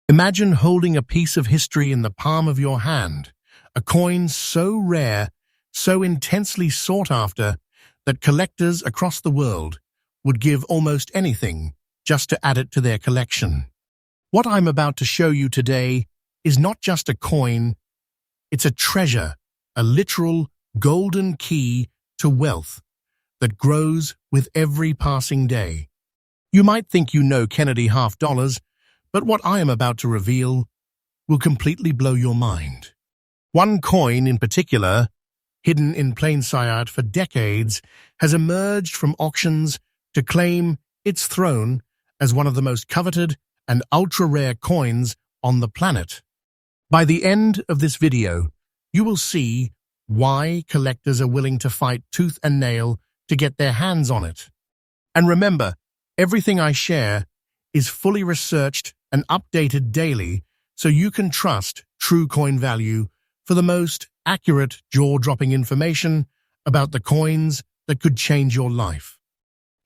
Imagine holding a piece of history in the palm of your hand, a coin so rare, so intensely sought after, that collectors across the world would give almost anything just to add it to their collection. What I'm about to show you today is not just a coin, it's a treasure, a literal golden key to wealth that grows with every passing day. You might think you know Kennedy half dollars, but what I am about to reveal will completely blow your mind. One coin in particular, hidden in plain sight for decades, has emerged from auctions to claim its throne as one of the most coveted and ultra-rare coins on the planet. By the end of this video, you will see why collectors are willing to fight tooth and nail to get their hands on it. And remember, everything I share is fully researched and updated daily, so you can trust true coin value for the most accurate, jaw-dropping information about the coins that could change your life.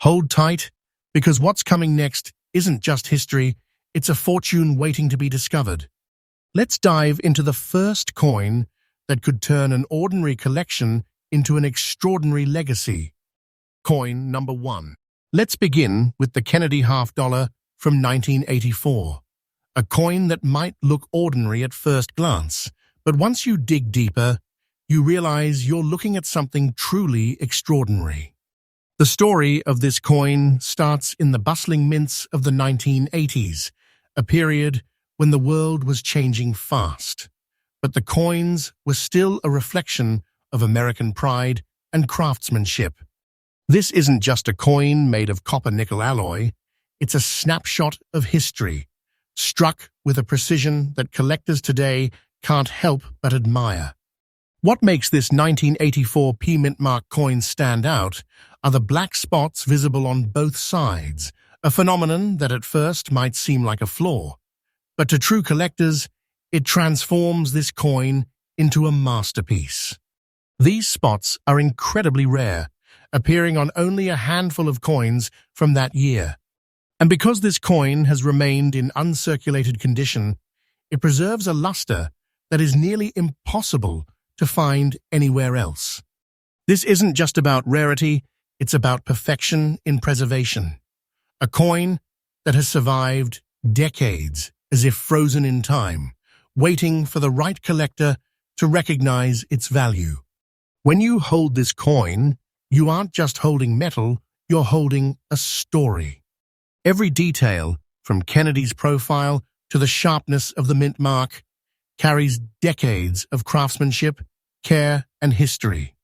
Hold tight, because what's coming next isn't just history, it's a fortune waiting to be discovered. Let's dive into the first coin that could turn an ordinary collection into an extraordinary legacy. Coin number 1. Let's begin with the Kennedy half dollar from 1984. A coin that might look ordinary at first glance, but once you dig deeper, you realize you're looking at something truly extraordinary. The story of this coin starts in the bustling mints of the 1980s, a period when the world was changing fast. But the coins were still a reflection of American pride and craftsmanship. This isn't just a coin made of copper-nickel alloy, it's a snapshot of history, struck with a precision that collectors today can't help but admire. What makes this 1984 P mint mark coin stand out are the black spots visible on both sides, a phenomenon that at first might seem like a flaw. But to true collectors, it transforms this coin into a masterpiece. These spots are incredibly rare, appearing on only a handful of coins from that year. And because this coin has remained in uncirculated condition, it preserves a luster that is nearly impossible to find anywhere else. This isn't just about rarity, it's about perfection in preservation. A coin that has survived decades as if frozen in time, waiting for the right collector to recognize its value. When you hold this coin, you aren't just holding metal, you're holding a story. Every detail, from Kennedy's profile to the sharpness of the mint mark, carries decades of craftsmanship, care, and history.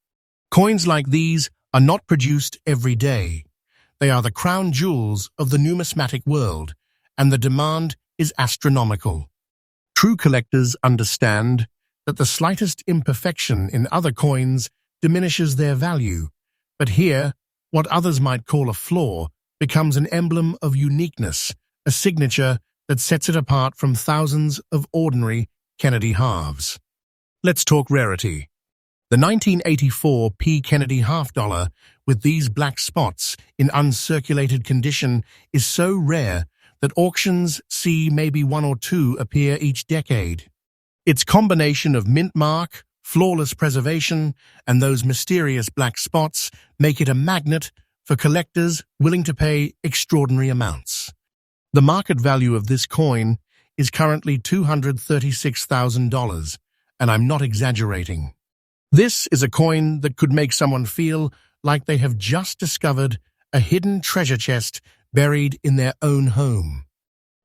Coins like these are not produced every day. They are the crown jewels of the numismatic world, and the demand is astronomical. True collectors understand that the slightest imperfection in other coins diminishes their value, but here, what others might call a flaw becomes an emblem of uniqueness, a signature that sets it apart from thousands of ordinary Kennedy halves. Let's talk rarity. The 1984 P. Kennedy half dollar with these black spots in uncirculated condition is so rare that auctions see maybe one or two appear each decade. Its combination of mint mark, flawless preservation, and those mysterious black spots make it a magnet for collectors willing to pay extraordinary amounts. The market value of this coin is currently $236,000, and I'm not exaggerating. This is a coin that could make someone feel like they have just discovered a hidden treasure chest buried in their own home.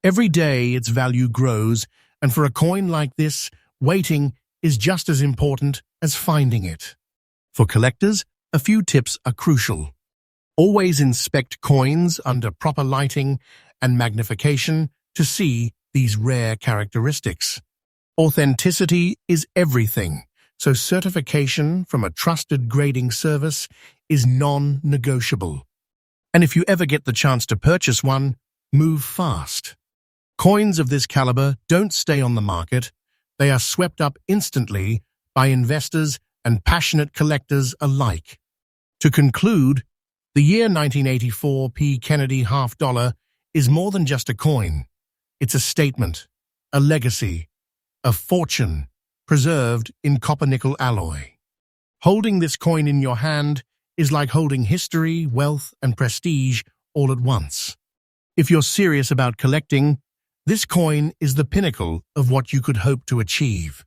Every day its value grows, and for a coin like this, waiting is just as important as finding it. For collectors, a few tips are crucial. Always inspect coins under proper lighting and magnification to see these rare characteristics. Authenticity is everything, so certification from a trusted grading service is non-negotiable. And if you ever get the chance to purchase one, move fast. Coins of this caliber don't stay on the market. They are swept up instantly by investors and passionate collectors alike. To conclude, the year 1984 P. Kennedy half dollar is more than just a coin. It's a statement, a legacy, a fortune preserved in copper-nickel alloy. Holding this coin in your hand is like holding history, wealth, and prestige all at once. If you're serious about collecting, this coin is the pinnacle of what you could hope to achieve.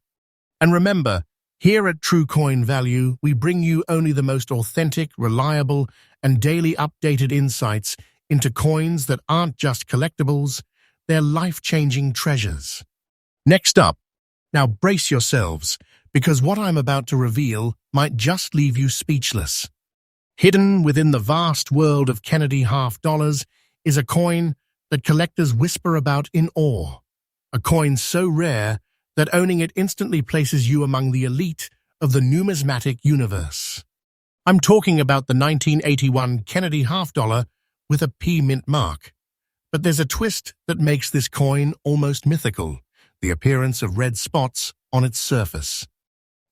And remember, here at True Coin Value, we bring you only the most authentic, reliable, and daily updated insights into coins that aren't just collectibles, they're life-changing treasures. Next up, now brace yourselves, because what I'm about to reveal might just leave you speechless. Hidden within the vast world of Kennedy half dollars is a coin that collectors whisper about in awe. A coin so rare that owning it instantly places you among the elite of the numismatic universe. I'm talking about the 1981 Kennedy half dollar with a P mint mark. But there's a twist that makes this coin almost mythical, the appearance of red spots on its surface.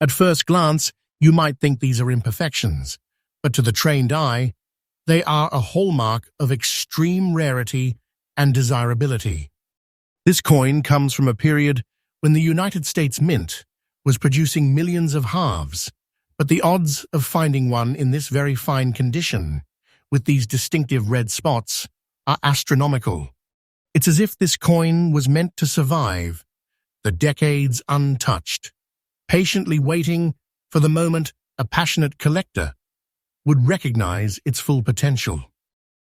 At first glance, you might think these are imperfections, but to the trained eye, they are a hallmark of extreme rarity and desirability. This coin comes from a period when the United States Mint was producing millions of halves, but the odds of finding one in this very fine condition, with these distinctive red spots, are astronomical. It's as if this coin was meant to survive the decades untouched, patiently waiting for the moment a passionate collector would recognize its full potential.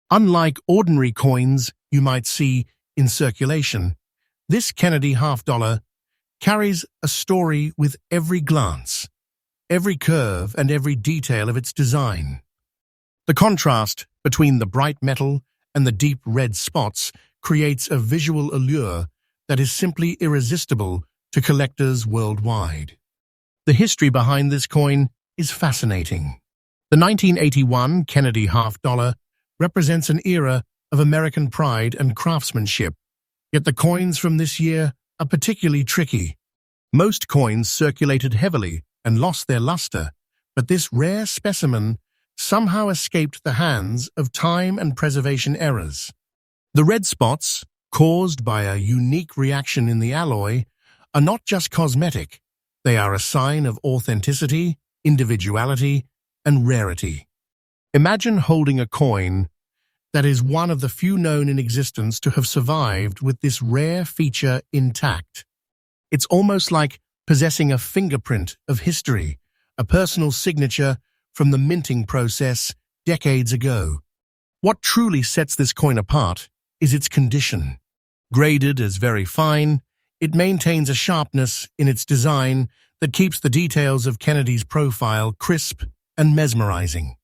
Unlike ordinary coins you might see in circulation, this Kennedy half dollar carries a story with every glance, every curve, and every detail of its design. The contrast between the bright metal and the deep red spots creates a visual allure that is simply irresistible to collectors worldwide. The history behind this coin is fascinating. The 1981 Kennedy half dollar represents an era of American pride and craftsmanship, yet the coins from this year are particularly tricky. Most coins circulated heavily and lost their luster, but this rare specimen somehow escaped the hands of time and preservation errors. The red spots, caused by a unique reaction in the alloy, are not just cosmetic. They are a sign of authenticity, individuality, and rarity. Imagine holding a coin that is one of the few known in existence to have survived with this rare feature intact. It's almost like possessing a fingerprint of history, a personal signature from the minting process decades ago. What truly sets this coin apart is its condition. Graded as very fine, it maintains a sharpness in its design that keeps the details of Kennedy's profile crisp and mesmerizing.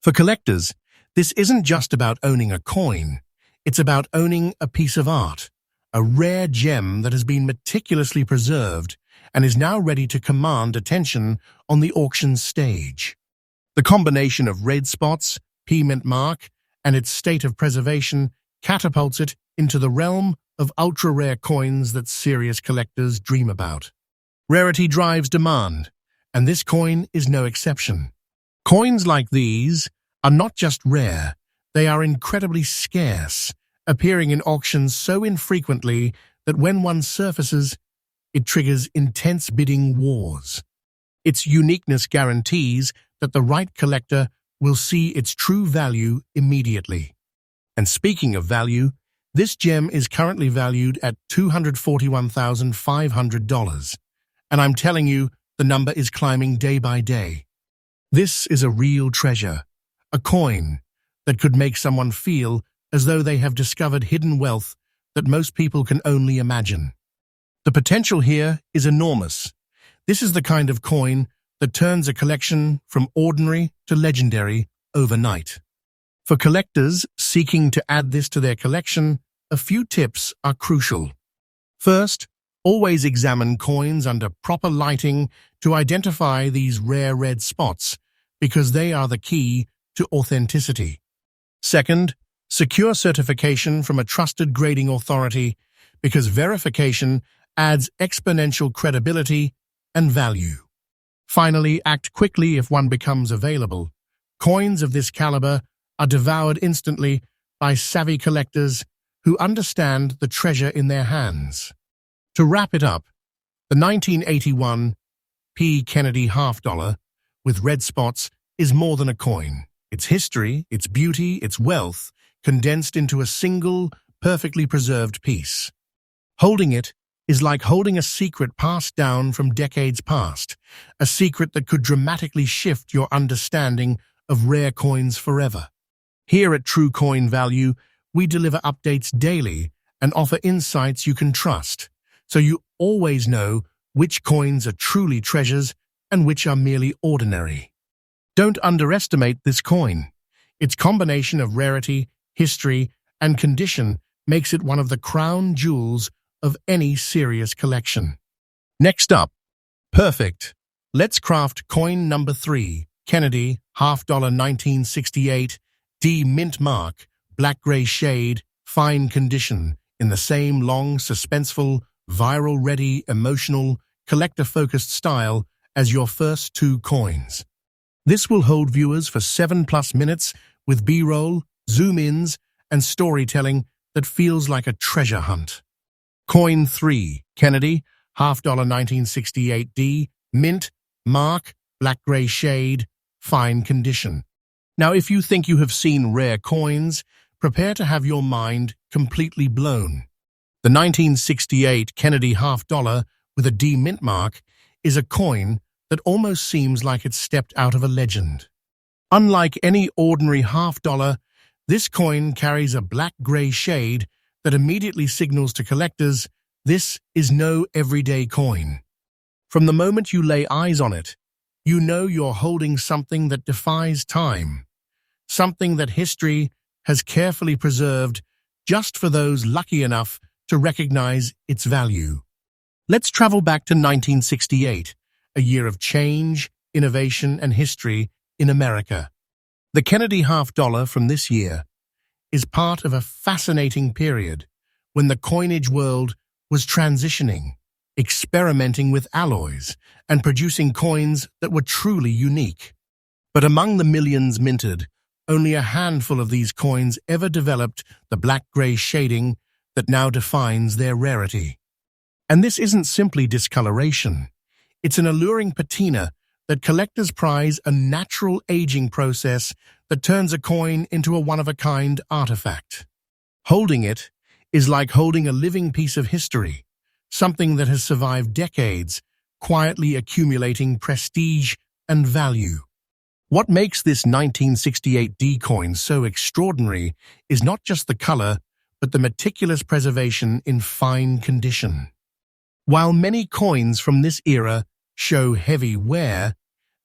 For collectors, this isn't just about owning a coin, it's about owning a piece of art, a rare gem that has been meticulously preserved and is now ready to command attention on the auction stage. The combination of red spots, P mint mark, and its state of preservation catapults it into the realm of ultra-rare coins that serious collectors dream about. Rarity drives demand, and this coin is no exception. Coins like these are not just rare, they are incredibly scarce, appearing in auctions so infrequently that when one surfaces, it triggers intense bidding wars. Its uniqueness guarantees that the right collector will see its true value immediately. And speaking of value, this gem is currently valued at $241,500, and I'm telling you, the number is climbing day by day. This is a real treasure, a coin that could make someone feel as though they have discovered hidden wealth that most people can only imagine. The potential here is enormous. This is the kind of coin that turns a collection from ordinary to legendary overnight. For collectors seeking to add this to their collection, a few tips are crucial. First, always examine coins under proper lighting to identify these rare red spots, because they are the key to authenticity. Second, secure certification from a trusted grading authority, because verification adds exponential credibility and value. Finally, act quickly if one becomes available. Coins of this caliber are devoured instantly by savvy collectors who understand the treasure in their hands. To wrap it up, the 1981 P. Kennedy half dollar with red spots is more than a coin. Its history, its beauty, its wealth, condensed into a single, perfectly preserved piece. Holding it is like holding a secret passed down from decades past, a secret that could dramatically shift your understanding of rare coins forever. Here at True Coin Value, we deliver updates daily and offer insights you can trust, so you always know which coins are truly treasures and which are merely ordinary. Don't underestimate this coin. Its combination of rarity, history, and condition makes it one of the crown jewels of any serious collection. Next up, perfect. Let's craft coin number 3, Kennedy, half dollar 1968, D mint mark, black-gray shade, fine condition, in the same long, suspenseful, viral-ready, emotional, collector-focused style as your first 2 coins. This will hold viewers for 7+ minutes with B-roll, zoom-ins, and storytelling that feels like a treasure hunt. Coin 3, Kennedy, half dollar 1968 D, mint, mark, black-gray shade, fine condition. Now, if you think you have seen rare coins, prepare to have your mind completely blown. The 1968 Kennedy half dollar with a D mint mark is a coin that almost seems like it stepped out of a legend. Unlike any ordinary half dollar, this coin carries a black-gray shade that immediately signals to collectors this is no everyday coin. From the moment you lay eyes on it, you know you're holding something that defies time, something that history has carefully preserved just for those lucky enough to recognize its value. Let's travel back to 1968, a year of change, innovation, and history in America. The Kennedy half dollar from this year is part of a fascinating period when the coinage world was transitioning, experimenting with alloys, and producing coins that were truly unique. But among the millions minted, only a handful of these coins ever developed the black-gray shading that now defines their rarity. And this isn't simply discoloration. It's an alluring patina that collectors prize, a natural aging process that turns a coin into a one-of-a-kind artifact. Holding it is like holding a living piece of history, something that has survived decades, quietly accumulating prestige and value. What makes this 1968 D coin so extraordinary is not just the color, but the meticulous preservation in fine condition. While many coins from this era show heavy wear,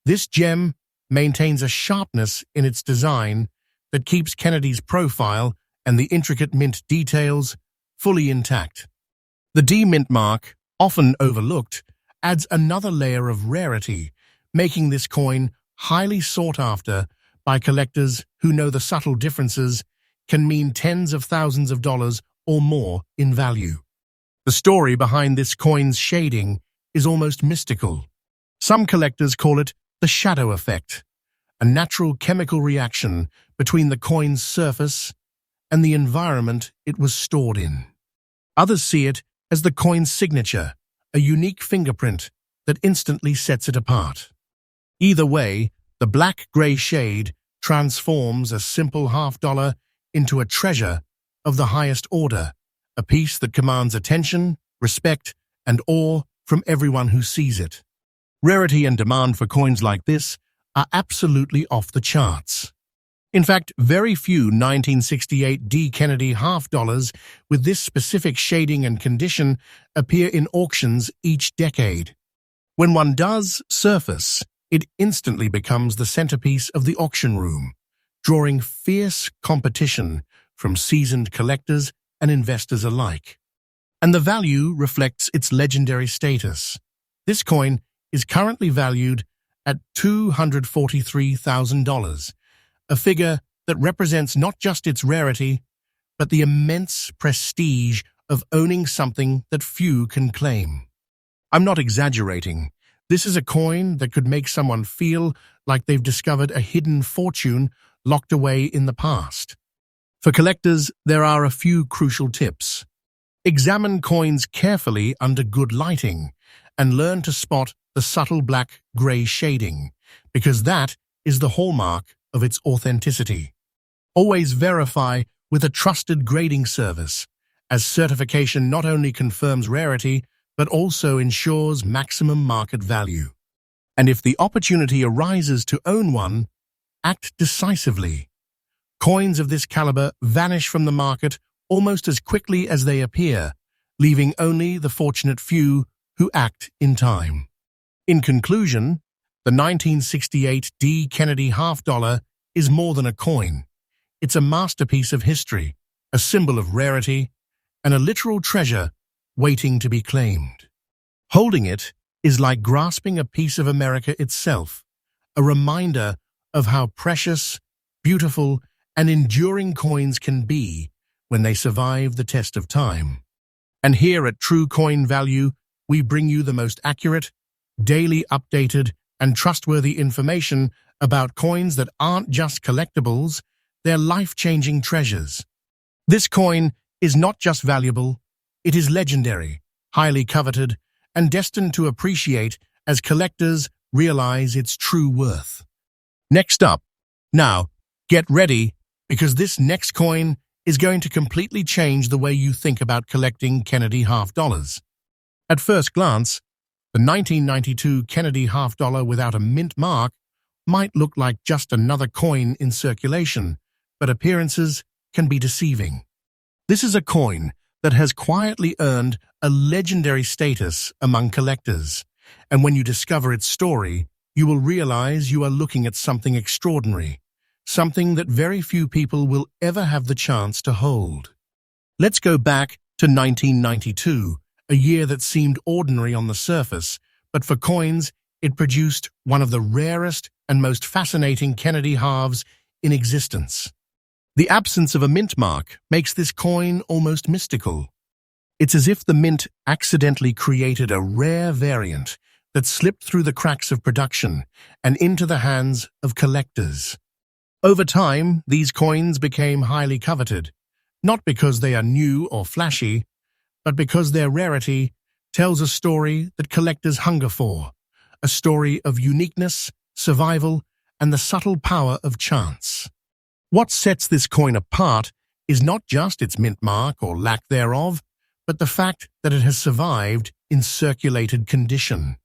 this gem maintains a sharpness in its design that keeps Kennedy's profile and the intricate mint details fully intact. The D mint mark, often overlooked, adds another layer of rarity, making this coin highly sought after by collectors who know the subtle differences can mean tens of thousands of dollars or more in value. The story behind this coin's shading is almost mystical. Some collectors call it the shadow effect, a natural chemical reaction between the coin's surface and the environment it was stored in. Others see it as the coin's signature, a unique fingerprint that instantly sets it apart. Either way, the black-gray shade transforms a simple half dollar into a treasure of the highest order, a piece that commands attention, respect, and awe from everyone who sees it. Rarity and demand for coins like this are absolutely off the charts. In fact, very few 1968 D Kennedy half dollars with this specific shading and condition appear in auctions each decade. When one does surface, it instantly becomes the centerpiece of the auction room, drawing fierce competition from seasoned collectors and investors alike. And the value reflects its legendary status. This coin is currently valued at $243,000, a figure that represents not just its rarity, but the immense prestige of owning something that few can claim. I'm not exaggerating. This is a coin that could make someone feel like they've discovered a hidden fortune locked away in the past. For collectors, there are a few crucial tips. Examine coins carefully under good lighting and learn to spot the subtle black-gray shading, because that is the hallmark of its authenticity. Always verify with a trusted grading service, as certification not only confirms rarity but also ensures maximum market value. And if the opportunity arises to own one, act decisively. Coins of this caliber vanish from the market almost as quickly as they appear, leaving only the fortunate few who act in time. In conclusion, the 1968 D. Kennedy half-dollar is more than a coin. It's a masterpiece of history, a symbol of rarity, and a literal treasure waiting to be claimed. Holding it is like grasping a piece of America itself, a reminder of how precious, beautiful, and enduring coins can be when they survive the test of time. And here at True Coin Value, we bring you the most accurate, daily updated, and trustworthy information about coins that aren't just collectibles, they're life-changing treasures. This coin is not just valuable, it is legendary, highly coveted, and destined to appreciate as collectors realize its true worth. Next up, now, get ready, because this next coin is going to completely change the way you think about collecting Kennedy half-dollars. At first glance, the 1992 Kennedy half-dollar without a mint mark might look like just another coin in circulation, but appearances can be deceiving. This is a coin that has quietly earned a legendary status among collectors, and when you discover its story, you will realize you are looking at something extraordinary, something that very few people will ever have the chance to hold. Let's go back to 1992, a year that seemed ordinary on the surface, but for coins, it produced one of the rarest and most fascinating Kennedy halves in existence. The absence of a mint mark makes this coin almost mystical. It's as if the mint accidentally created a rare variant that slipped through the cracks of production and into the hands of collectors. Over time, these coins became highly coveted, not because they are new or flashy, but because their rarity tells a story that collectors hunger for, a story of uniqueness, survival, and the subtle power of chance. What sets this coin apart is not just its mint mark or lack thereof, but the fact that it has survived in circulated condition.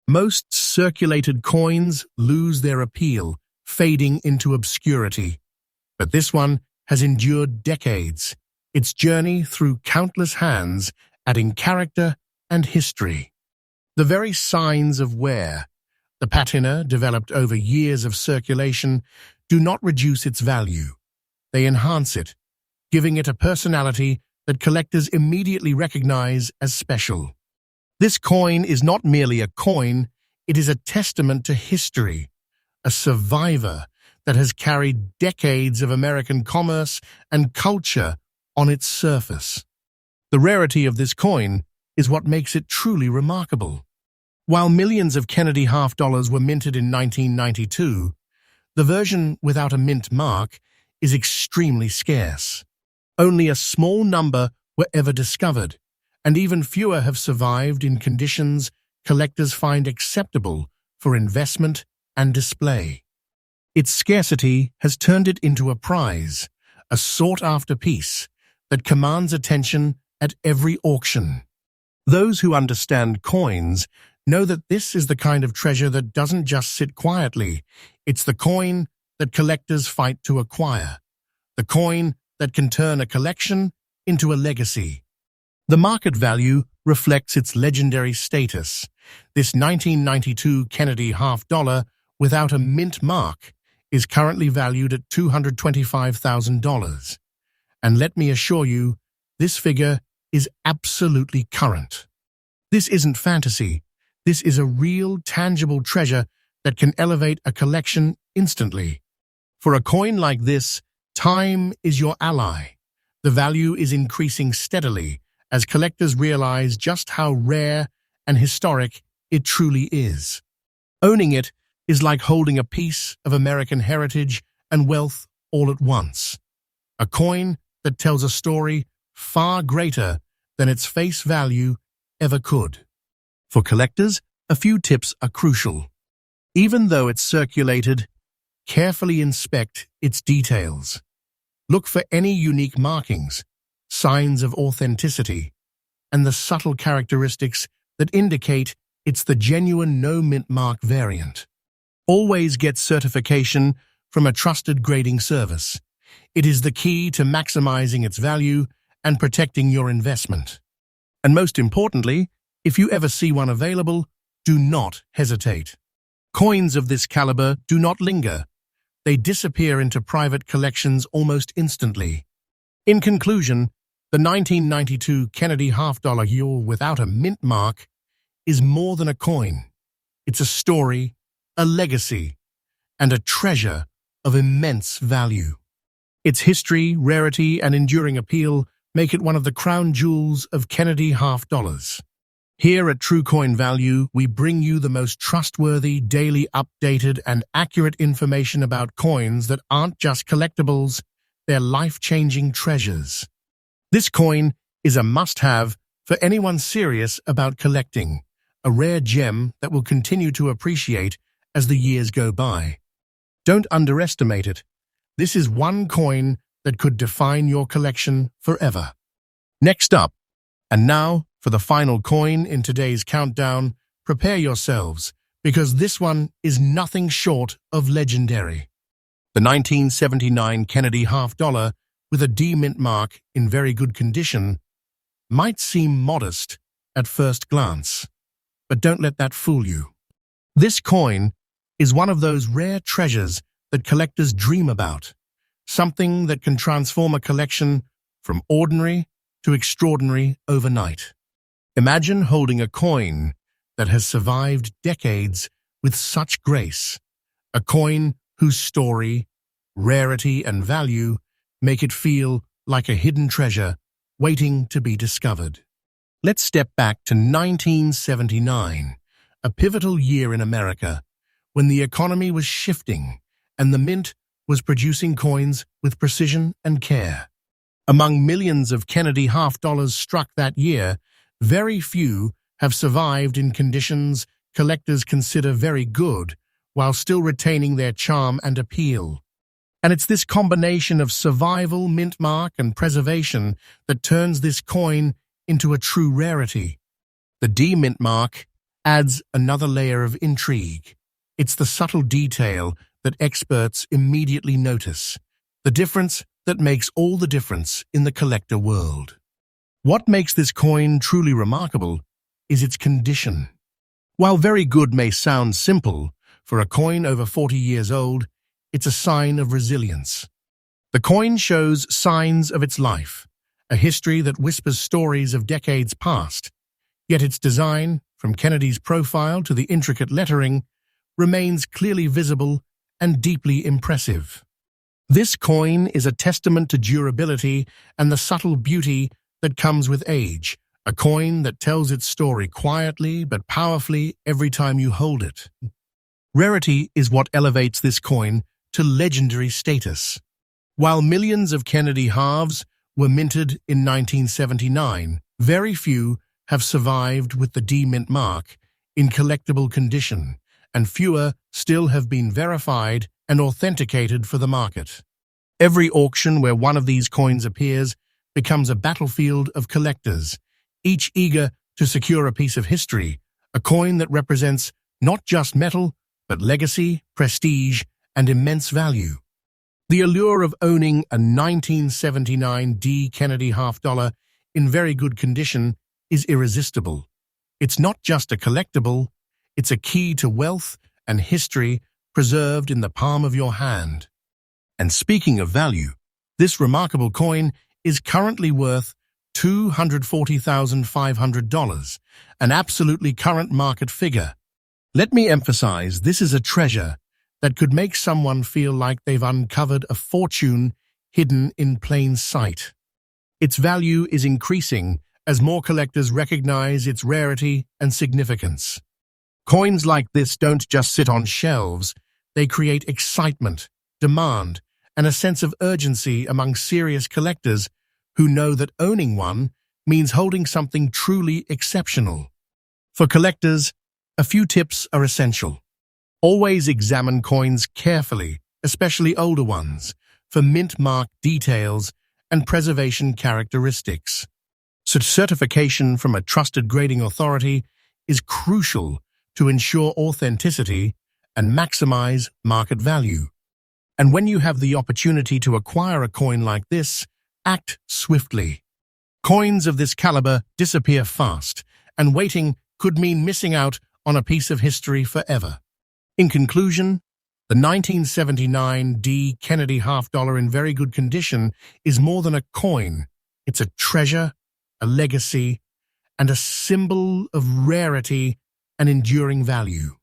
Most circulated coins lose their appeal, fading into obscurity. But this one has endured decades, its journey through countless hands, adding character and history. The very signs of wear, the patina developed over years of circulation, do not reduce its value. They enhance it, giving it a personality that collectors immediately recognize as special. This coin is not merely a coin, it is a testament to history, a survivor that has carried decades of American commerce and culture on its surface. The rarity of this coin is what makes it truly remarkable. While millions of Kennedy half-dollars were minted in 1992, the version without a mint mark is extremely scarce. Only a small number were ever discovered, and even fewer have survived in conditions collectors find acceptable for investment and display. Its scarcity has turned it into a prize, a sought-after piece that commands attention at every auction. Those who understand coins know that this is the kind of treasure that doesn't just sit quietly. It's the coin that collectors fight to acquire, the coin that can turn a collection into a legacy. The market value reflects its legendary status. This 1992 Kennedy half-dollar without a mint mark is currently valued at $225,000. And let me assure you, this figure is absolutely current. This isn't fantasy. This is a real, tangible treasure that can elevate a collection instantly. For a coin like this, time is your ally. The value is increasing steadily as collectors realize just how rare and historic it truly is. Owning it is like holding a piece of American heritage and wealth all at once. A coin that tells a story far greater than its face value ever could. For collectors, a few tips are crucial. Even though it's circulated, carefully inspect its details. Look for any unique markings, signs of authenticity, and the subtle characteristics that indicate it's the genuine no-mint mark variant. Always get certification from a trusted grading service. It is the key to maximizing its value and protecting your investment. And most importantly, if you ever see one available, do not hesitate. Coins of this caliber do not linger. They disappear into private collections almost instantly. In conclusion, the 1992 Kennedy half-dollar euro without a mint mark is more than a coin. It's a story, a legacy, and a treasure of immense value. Its history, rarity, and enduring appeal make it one of the crown jewels of Kennedy half-dollars. Here at True Coin Value, we bring you the most trustworthy, daily updated, and accurate information about coins that aren't just collectibles, they're life-changing treasures. This coin is a must-have for anyone serious about collecting, a rare gem that will continue to appreciate as the years go by. Don't underestimate it. This is one coin that could define your collection forever. Next up, and now for the final coin in today's countdown, prepare yourselves, because this one is nothing short of legendary. The 1979 Kennedy half-dollar with a D-mint mark in very good condition might seem modest at first glance, but don't let that fool you. This coin is one of those rare treasures that collectors dream about, something that can transform a collection from ordinary to extraordinary overnight. Imagine holding a coin that has survived decades with such grace, a coin whose story, rarity, and value make it feel like a hidden treasure waiting to be discovered. Let's step back to 1979, a pivotal year in America, when the economy was shifting and the mint was producing coins with precision and care. Among millions of Kennedy half-dollars struck that year, very few have survived in conditions collectors consider very good, while still retaining their charm and appeal. And it's this combination of survival, mint mark, and preservation that turns this coin into a true rarity. The D-mint mark adds another layer of intrigue. It's the subtle detail that experts immediately notice, the difference that makes all the difference in the collector world. What makes this coin truly remarkable is its condition. While very good may sound simple, for a coin over 40 years old, it's a sign of resilience. The coin shows signs of its life, a history that whispers stories of decades past, yet its design, from Kennedy's profile to the intricate lettering, remains clearly visible and deeply impressive. This coin is a testament to durability and the subtle beauty that comes with age, a coin that tells its story quietly but powerfully every time you hold it. Rarity is what elevates this coin to legendary status. While millions of Kennedy halves were minted in 1979, very few have survived with the D-mint mark in collectible condition, and fewer still have been verified and authenticated for the market. Every auction where one of these coins appears becomes a battlefield of collectors, each eager to secure a piece of history, a coin that represents not just metal, but legacy, prestige, and immense value. The allure of owning a 1979 D. Kennedy half-dollar in very good condition is irresistible. It's not just a collectible, it's a key to wealth and history preserved in the palm of your hand. And speaking of value, this remarkable coin is currently worth $240,500, an absolutely current market figure. Let me emphasize, this is a treasure that could make someone feel like they've uncovered a fortune hidden in plain sight. Its value is increasing as more collectors recognize its rarity and significance. Coins like this don't just sit on shelves, they create excitement, demand, and a sense of urgency among serious collectors who know that owning one means holding something truly exceptional. For collectors, a few tips are essential. Always examine coins carefully, especially older ones, for mint-mark details and preservation characteristics. Certification from a trusted grading authority is crucial to ensure authenticity and maximize market value. And when you have the opportunity to acquire a coin like this, act swiftly. Coins of this caliber disappear fast, and waiting could mean missing out on a piece of history forever. In conclusion, the 1979 D. Kennedy half-dollar in very good condition is more than a coin. It's a treasure, a legacy, and a symbol of rarity and enduring value.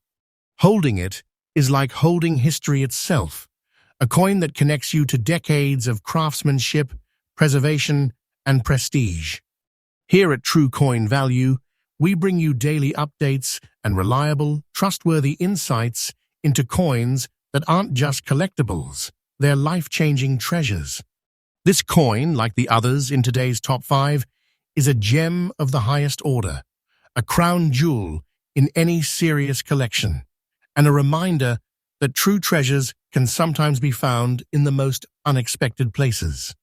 Holding it is like holding history itself, a coin that connects you to decades of craftsmanship, preservation, and prestige. Here at True Coin Value, we bring you daily updates and reliable, trustworthy insights into coins that aren't just collectibles, they're life-changing treasures. This coin, like the others in today's top 5, is a gem of the highest order, a crown jewel in any serious collection, and a reminder that true treasures can sometimes be found in the most unexpected places.